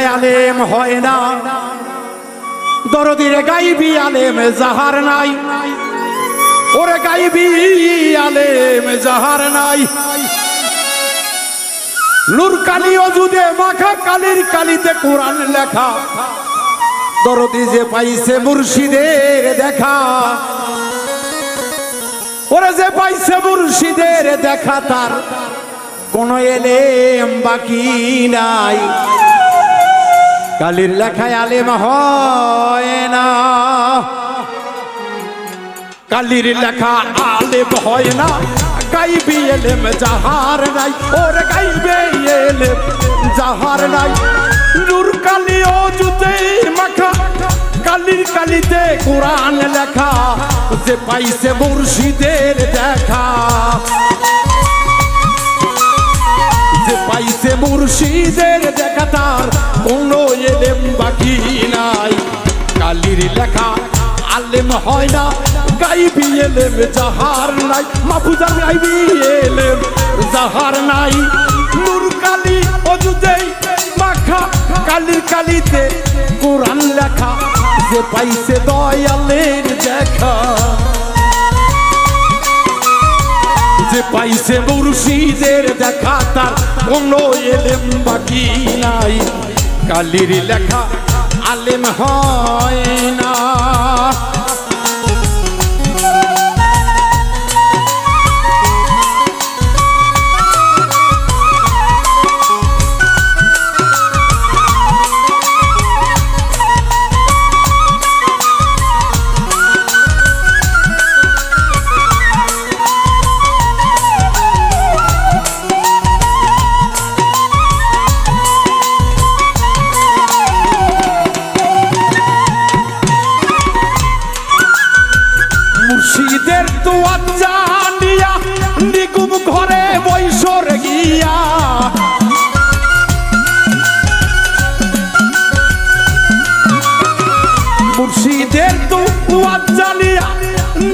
লেখায় আলেম হয় না, দরদিরে গাইবি আলেম যাহার নাই, ওরে গাইবি আলেম যাহার নাই। নূর কালি অজুদে মাখা কালির কালিতে কোরআন লেখা, দরদি যে পাইছে মুর্শিদের দেখা, ওরে যে পাইছে মুর্শিদের দেখা তার কোন এলেম বাকি নাই। কালির লেখায় আলেম হয় না, কালির লেখা আলেম হয় না, গাইবি এলেম যাহার নাই, ওরে গাইবে এলেম যাহার নাই। নূর কালি অজুদে মাখা কালির কালিতে কোরআন লেখা, যে পাইছে মুর্শিদের দেখা, যে পাইছে মুর্শিদের দেখা তার কোনো এলেম বাকি নাই। কালির লেখা আলেম হয় না, গাইবি এলেম যাহার নাই, মাহফুজা গাইবি এলেম যাহার নাই। নূর কালি অজুদে মাখা কালির কালিতে কোরআন লেখা, যে পাইছে দয়ালের দেখা, যে পাইছে মুর্শিদের দেখা তার কোনো এলেম বাকি নাই। কালির লেখা আলেম হয় না। মুর্শিদের দোয়া জানিয়া নিগুম ঘরে বৈশর গিয়া, মুর্শিদের দোয়া জানিয়া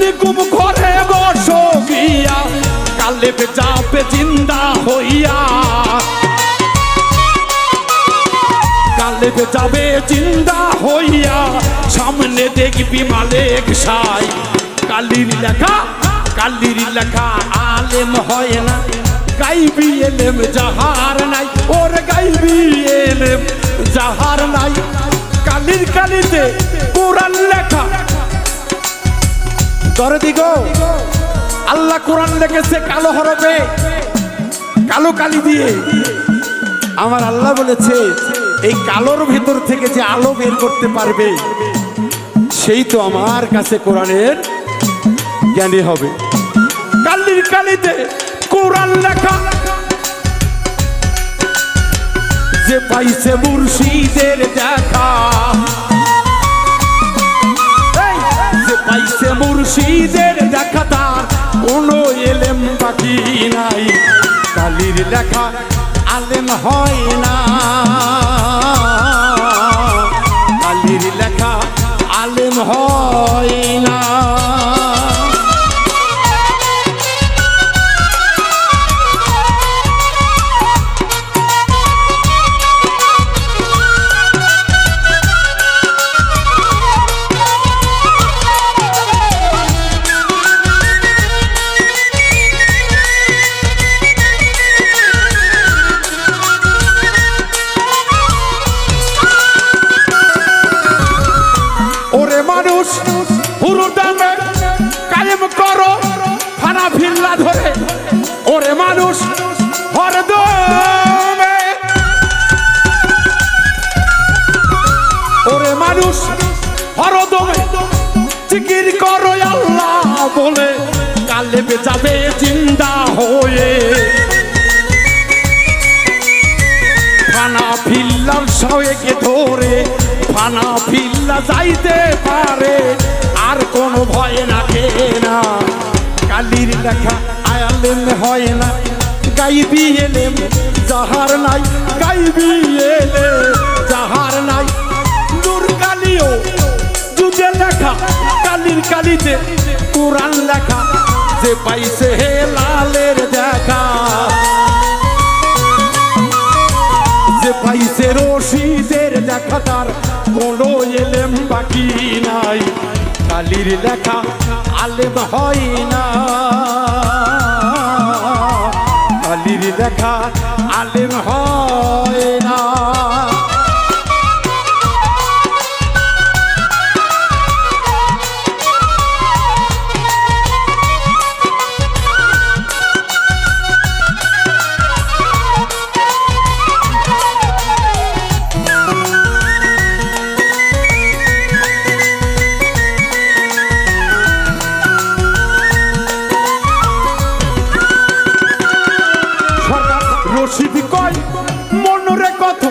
নিগুম ঘরে বস গিয়া, কালেব যাবে জিন্দা হইয়া, কালেব যাবে জিন্দা হইয়া, সামনে দেখবি মালিক সাই। কালির লেখা কালির লেখা আলেম হয় না, গাইবি এলেম যাহার নাই, ওরে গাইবি এলেম যাহার নাই। কালির কালিতে কোরআন লেখা, দরদি গো আল্লাহ কোরআন লিখেছে কালো হরফে, কালো কালি দিয়ে। আমার আল্লাহ বলেছে এই কালোর ভেতর থেকে যে আলো বের করতে পারবে সেই তো আমার কাছে কোরআনের জ্ঞানী হবে। কালির কালিতে কোরআন লেখা, যে পাইছে মুর্শিদের দেখা, যে পাইছে মুর্শিদের দেখা তার কোনো এলেম বাকি নাই। কালির লেখা আলেম হয় না, কালির লেখা আলেম হয় না। মানুষ হুরুর দামে কায়েম করো ফানা ফিল্লা ধরে, ওরে মানুষ হরদমে, ওরে মানুষ হরদমে জিকির করো আল্লাহ বলে, কালেব যাবে জিন্দা হয়ে, ফানা ফিল্লার সওয়েকে ধরে ফানা ফিল্লা যাইতে পারে, আর কোনো ভয় রাখে না। কালির লেখা আলেম হয় না, গাইবি এলেম যাহার নাই, গাইবি এলেম যাহার নাই। নূর কালিও জুদে লেখা কালির কালিতে কোরআন লেখা, যে পাইছে হে লালের দেখা, যে পাইছে রশিদের লেখা তার কোনো এলেম বাকি নাই, কালির লেখা আলেম হয় না, কালির লেখা আলেম হয় না। রশিদ কয় মনরে কত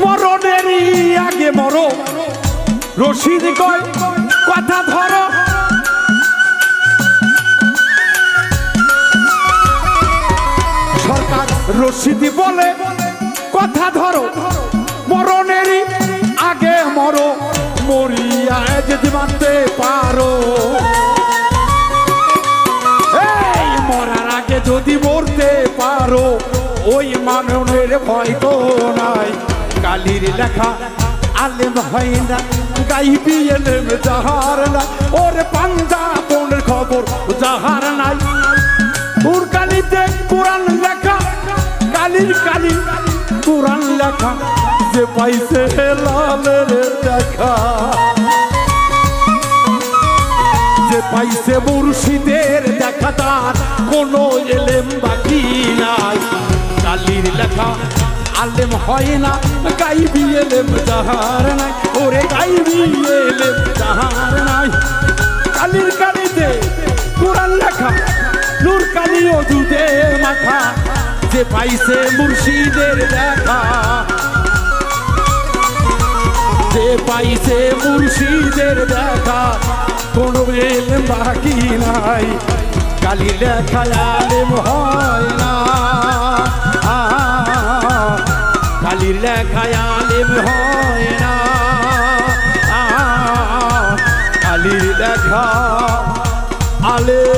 মরণেরই আগে মরো, রশিদ কয় কথা ধরো, সরকার রশিদ বলে কথা ধরো, মরণেরই আগে মরো, মরিয়া যদি মানতে পারো, মরার আগে যদি মরতে পারো, ওই মাননের ভয় তো নাই, কালির লেখা আলেম হয় না, গাইবি এলেম যাহার নাই, ওর পাঞ্জা বোনের খবর যাহার নাই, ওর কালিতে কোরআন লেখা, কালির কালি কোরআন লেখা, যে পাইছে লালের দেখা, যে পাইছে মুর্শিদের দেখা তার কোনো এলেম বাকি নাই, কালির লেখা আলেম হয় না, গাইবি এলেম যাহার নাই, ওরে গাইবি এলেম যাহার নাই, কালির কালিতে কোরআন লেখা, নূর কালি অজুদে মাথা, যে পাইছে মুর্শিদের দেখা, যে পাইছে মুর্শিদের দেখা কোনো এলেম বাকি নাই, কালির লেখা আলেম হয় না, কালির লেখা আলেম হয় না, কালির লেখা আলেম